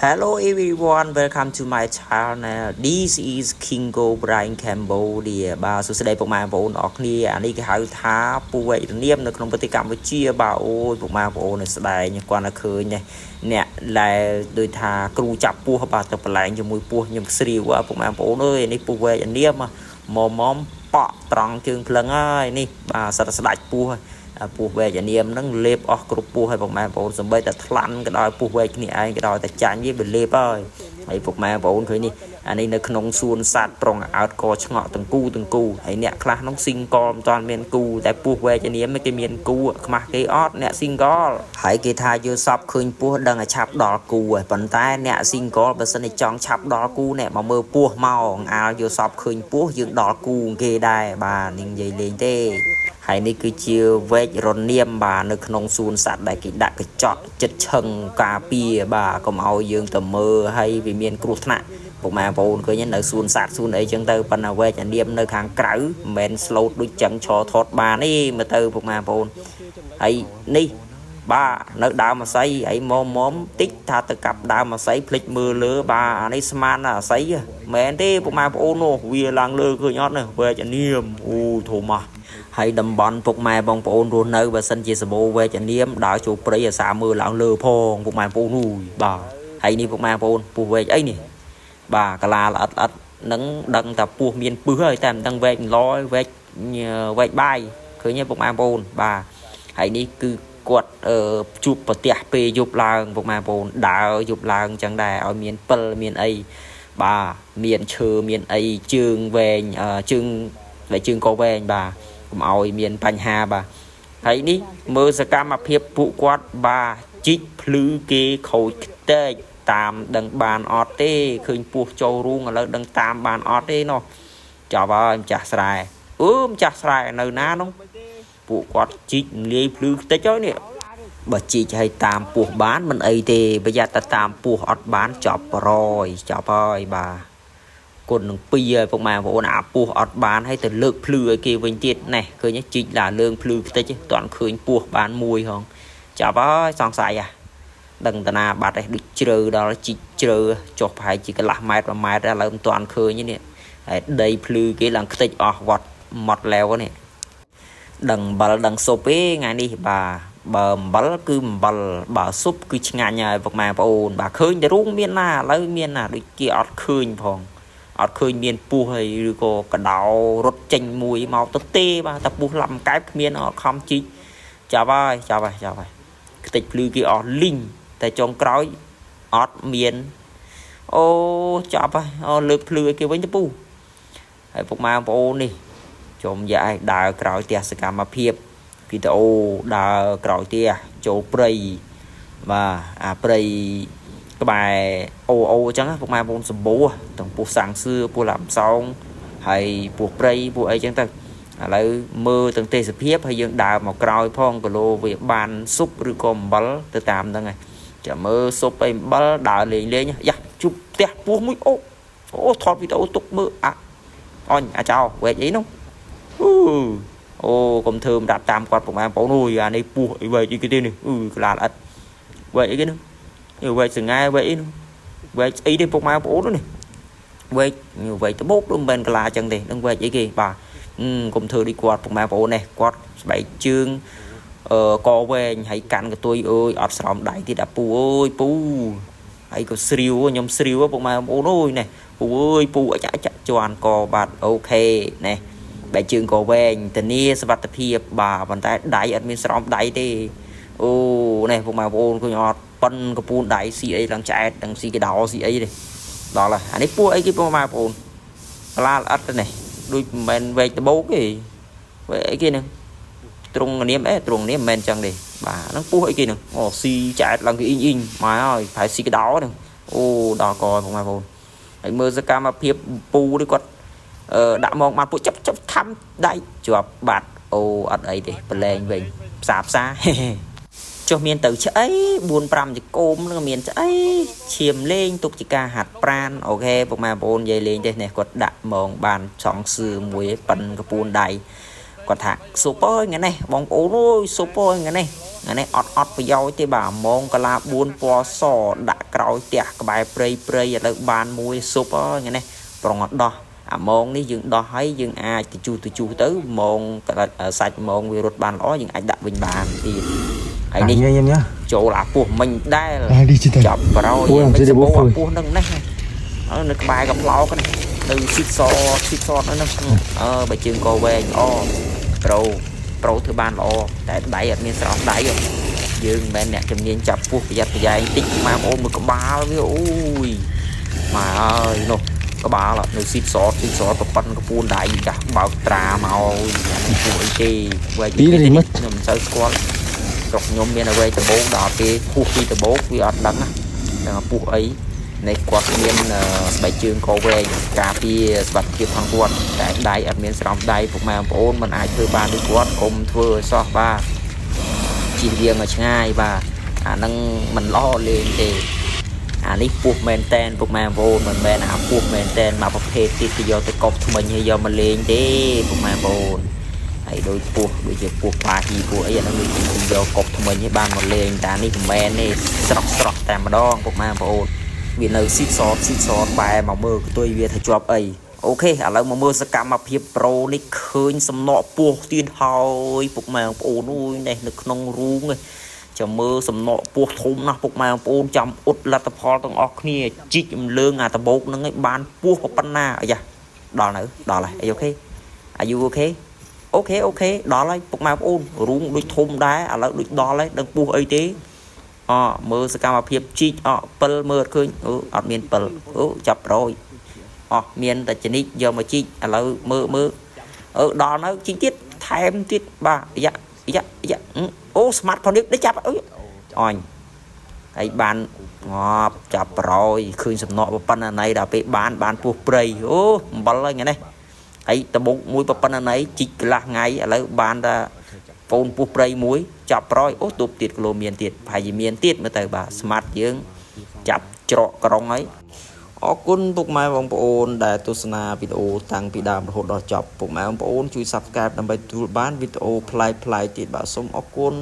Hello everyone, welcome to my channel. This is Kingo Brian Cambodia. បាទសួស្តីពុកម៉ែបងប្អូនអរគ្នាអានេះគេហៅថាពូវេទនាមនៅក្នុងប្រទេសកម្ពុជាបាទអូយពុកម៉ែបងប្អូនស្ដែងគាត់នៅឃើញនេះអ្នកដែលដូចថាគ្រូចាប់ពស់បាទទៅប្រឡែងជាមួយពស់ខ្ញុំស្រីវពុកម៉ែបងប្អូនអើយនេះពូវេទនាមមកប៉ក់ត្រង់ជើងភ្លឹងហើយនេះបាទសិតស្ដាច់ពស់ពស់វែកនាមហ្នឹងលេបអស់គ្រប់ពស់ហើយពុកម៉ែបងប្អូនសំបីតែថ្លាន់ក៏ដោយពស់វែកគ្នាឯងក៏ដោយតែចាញ់វាលេបហើយពុកម៉ែបងប្អូនឃើញនេះអានេះនៅក្នុងសួនសត្វប្រងអោតកឆ្ងក់ទាំងគូហើយអ្នកខ្លះហ្នឹងស៊ីងកលមិនតាន់មានគូតែពស់វែកនាមគេមានគូខ្មាស់គេអត់អ្នកស៊ីងកលហើយគេថាយកសពឃើញពស់ដឹងឲ្យឆាប់ដល់គូហើយប៉ុន្តែអ្នកស៊ីងកលបើសិនជាចង់ឆាប់ដល់គូអ្នកមកមើលពស់មកអាលយកសពឃើញពស់យើងដល់គូគេដែរបាទនេះនិយាយលេងទេហើយនេះគឺជាវែករនាមបាទនៅក្នុងសួនសត្វដែលគេដាក់កញ្ចក់ចិត្តឈឹងការពារបាទកុំឲ្យយើងទៅមើលហើយវាមានគ្រោះថ្នាក់ពុកម៉ែបងប្អូនឃើញនៅសួនសត្វសួនអីចឹងទៅប៉ុន្តែវែករនាមនៅខាងក្រៅមិនមែនស្លូតដូចចឹងឈរថតបានទេមើលទៅពុកម៉ែបងប្អូនហើយនេះបាទនៅដើមអាស័យហើយមុំតិចថាទៅកាប់ដើមអាស័យភ្លេចមើលលើបាទអានេះស្មានអាស័យមែនទេពុកម៉ែបងប្អូននោះវាឡើងលើឃើញអត់នេះវែករនាមអូធំមកហើយតំបន់ពុកម៉ែបងប្អូនរស់នៅបើសិនជាសម្បូរវែកនាមដើរចូលព្រៃអាសាមើលឡើងលើផងពុកម៉ែបងប្អូននោះបាទហើយនេះពុកម៉ែបងប្អូនពស់វែកអីនេះបាទកាឡាល្អិតហ្នឹងដឹងតែពស់មានពឹសហើយតែមិនដឹងវែកឡយវែកបាយឃើញទេពុកម៉ែបងប្អូនបាទហើយនេះគឺគាត់ជួបប្រទះពេលយប់ឡើងពុកម៉ែបងប្អូនដើរយប់ឡើងចឹងដែរឲ្យមានពិលមានអីបាទមានឈើមានអីជើងវែងជើងក៏វែងបាទកុំឲ្យមានបញ្ហាបាទហើយនេះមើលសកម្មភាពពួកគាត់បាទជីកភ្លឺគេខូចខ្ទេចតាមដឹងបានអត់ទេឃើញពស់ចូលរូងឥឡូវដឹងតាមបានអត់ទេណោះចាប់ហើយម្ចាស់ស្រែម្ចាស់ស្រែនៅណានោះពួកគាត់ជីកលាយភ្លឺខ្ទេចហើយនេះបើជីកឲ្យតាមពស់បានមិនអីទេប្រយ័ត្នតែតាមពស់អត់បានចាប់ហើយបាទគុណនឹង2ហើយពុកម៉ែបងប្អូនអាពស់អត់បានហើយទៅលើកភ្លឺឲ្យគេវិញទៀតណេះឃើញជីកឡាលើងភ្លឺខ្ទេចតន់ឃើញពស់បានមួយហងចាប់ហើយសង្ស័យដឹងតាណាបាត់ឯងដូចជ្រៅដល់ជីកជ្រៅចុះប្រហែលជាកន្លះម៉ែត្រ1ម៉ែត្រឥឡូវមិនតាន់ឃើញនេះហើយដីភ្លឺគេឡើងខ្ទេចអស់វត្តម៉ត់ឡែវនេះដឹងអំបិលដឹងស៊ុបទេថ្ងៃនេះបាទបើអំបិលគឺអំបិលបើស៊ុបគឺឆ្ងាញ់ហើយពុកម៉ែបងប្អូនបាទឃើញតែរូងមានណាឥឡូវមានណាដូចគេអត់ឃើញផងអត់ឃើញមានពស់ហើយឬក៏កដោរត់ចេញមួយមកទៅទេបាទតែពស់ឡាប់កែបគ្មានអត់ខំជីកចាប់ហើយខ្ទេចភ្លឺគេអស់លីងតែចុងក្រោយអត់មានចាប់ហើយលើកភ្លឺឲ្យគេវិញទៅពូហើយពុកម៉ែបងប្អូននេះចំយ៉ាឲ្យដើរក្រោយផ្ទះសកម្មភាពវីដេអូដើរក្រោយផ្ទះចូលព្រៃបាទអាព្រៃក្បែរអញ្ចឹងពុកម៉ែបងប្អូនសម្បូរទាំងពស់សាំងសឿពស់ឡាំសោងហើយពស់ព្រៃពស់អីចឹងទៅឥឡូវមើលទាំងទេសភាពហើយយើងដើរមកក្រោយផងគីឡូវាបានស៊ុបឬក៏អំបិលទៅតាមហ្នឹងហើយចាំមើលស៊ុបអីអំបិលដើរលេងយ៉ាជប់ផ្ទះពស់មួយថតវីដេអូទុកមើលអាចោវែកអីនោះកុំធ្វើម្ដាប់តាមគាត់ពុកម៉ែបងប្អូនអានេះពស់អីវែកអីគេទេនេះក្លាល្អិតវែកអីគេនោះវែកសង្ហែវែកអីនោះវែកអីទេពុកម៉ែបងប្អូននេះវែកតបោកមិនមែនកលាចឹងទេនឹងវែកអីគេបាទកុំធ្វើដូចគាត់ពុកម៉ែបងប្អូននេះគាត់ស្បែកជើងកវែងហើយកាន់កតុយអត់ស្រោមដៃទៀតអាពូពូហើយក៏ស្រាវខ្ញុំស្រាវពុកម៉ែបងប្អូននេះពូពូអាចជាន់កបាទអូខេនេះបែកជើងកវែងធានាសុវត្ថិភាពបាទប៉ុន្តែដៃអត់មានស្រោមដៃទេនេះពុកម៉ែបងប្អូនឃើញអត់ប៉ុនកពូនដៃស៊ីអីឡើងឆ្អែតទាំងស៊ីកដោស៊ីអីទេដល់ហើយអានេះពស់អីគេពុកម៉ែបងប្អូនក្លាល្អិតទៅនេះដូចមិនមែនវែកដបោកទេវែកអីគេហ្នឹងទ្រង់នាមទ្រង់នាមមិនមែនចឹងទេបាទហ្នឹងពស់អីគេហ្នឹងស៊ីឆ្អែតឡើងគេអ៊ីងមកហើយប្រហែលស៊ីកដោហ្នឹងដល់កពុកម៉ែបងប្អូនហើយមើលសកម្មភាពពូនេះគាត់ដាក់មកមកពួកចាប់ខំដៃជាប់បាត់អត់អីទេប្រឡែងវិញផ្សាចុះមានទៅឆ្អី 4-5 ចកូមនឹងមានឆ្អីឈាមលេងទុកជាការហាត់ប្រាណអូខេពុកម៉ែបងប្អូននិយាយលេងទេនេះគាត់ដាក់ហ្មងបានសងសឿមួយប៉ិនកពួនដៃគាត់ថាស៊ុបអើយថ្ងៃនេះបងប្អូនស៊ុបអើយថ្ងៃនេះ này ọt bây giờ thì bà mong cả là buôn po sò đã cào tiệt cái bài prey ở đây bàn mùi súp á nghe này còn ngọt đỏ mong ní dừng đỏ hay dừng ai thì chu tới mong cả sạch mong virus bàn đó dừng anh đặt bình bàn thì hãy đi nhá chỗ là của mình đây là chọc vào đâu mình sẽ bố của nâng này nó cái bài gặp lo cái này từ xịt xo nó nâng bài trường cô về pro thứ ban lo để đẩy ở miền sào đẩy rồi dương bên nè chấm nhiên chập buộc giật dài tích mà ôm một cái ba với ui mà ơi nó có ba là nó xịt xo tập bắn cái buôn đại gì cả bảo trà màu tuổi chi về tí thì mất nhầm sơ squat chọc nhôm miền về từ bố đỏ cái khu khi từ bố vì ở đắng á buộc ấy này quạt miền bài trường cô về cà phê bật kịp thằng quạt để đáy ở miền sòng đáy phục mèo ôn mình ai thưa ba đứa quạt cùng thưa so ba chỉ riêng ở ngay và năng mình lo lên thì đi buộc mền tên phục mèo vô mình bên buộc mền tên mà bọc hết thì giờ tôi cột mình hay giờ mình lên đi phục mèo vô ấy đôi giờ buộc ba thì buộc ấy là người giờ cột mình với ban một lên ta đi mền này sọc tạm mà đo phục mèo vô vì nơi xịt sọt bài mà mơ của tôi về thầy chụp ấy ok là mà mơ sẽ cam mà hiệp pro này khơi sầm nọ buộc tiền hồi phục mèo ôn nuôi này được nông ruộng rồi cho mơ sầm nọ buộc thùng nào phục mèo ôn chậm út là tập phò tầng óc kia chích lương tập bột nó ngay bán buộc vào pan na à đó nữa đó là ok are you ok đó là phục mèo ôn ruộng đôi thùng đá là đôi đó lấy đừng buộc ấy thế mơ sẽ cam hiệp chi pel mơ khơi ở miền pel chập rồi miền tại chân ít giờ mà chi là mơ đó nó chi tiết thêm tiết ba dạ smartphone đấy chập ơi ấy bạn ngọt chập rồi khơi sầm nọ pan này đã bị bán buộc prey bắn lên cái này ấy tao bụng mũi pan này chỉ là ngày là bán ra phone buộc prey muối chập rồi tụt tiệt lô miền tiệt phải gì miền tiệt mà tới bà smart dương chập trọ còng ấyคุณพวกแม่บางปอนได้ตุสนาวิดีโอตั้งปีดามโหดจบพวกแม่บางปอนช่วย subscribe นำไปดูบ้านวิดีโอพลายติดบาสมคุณ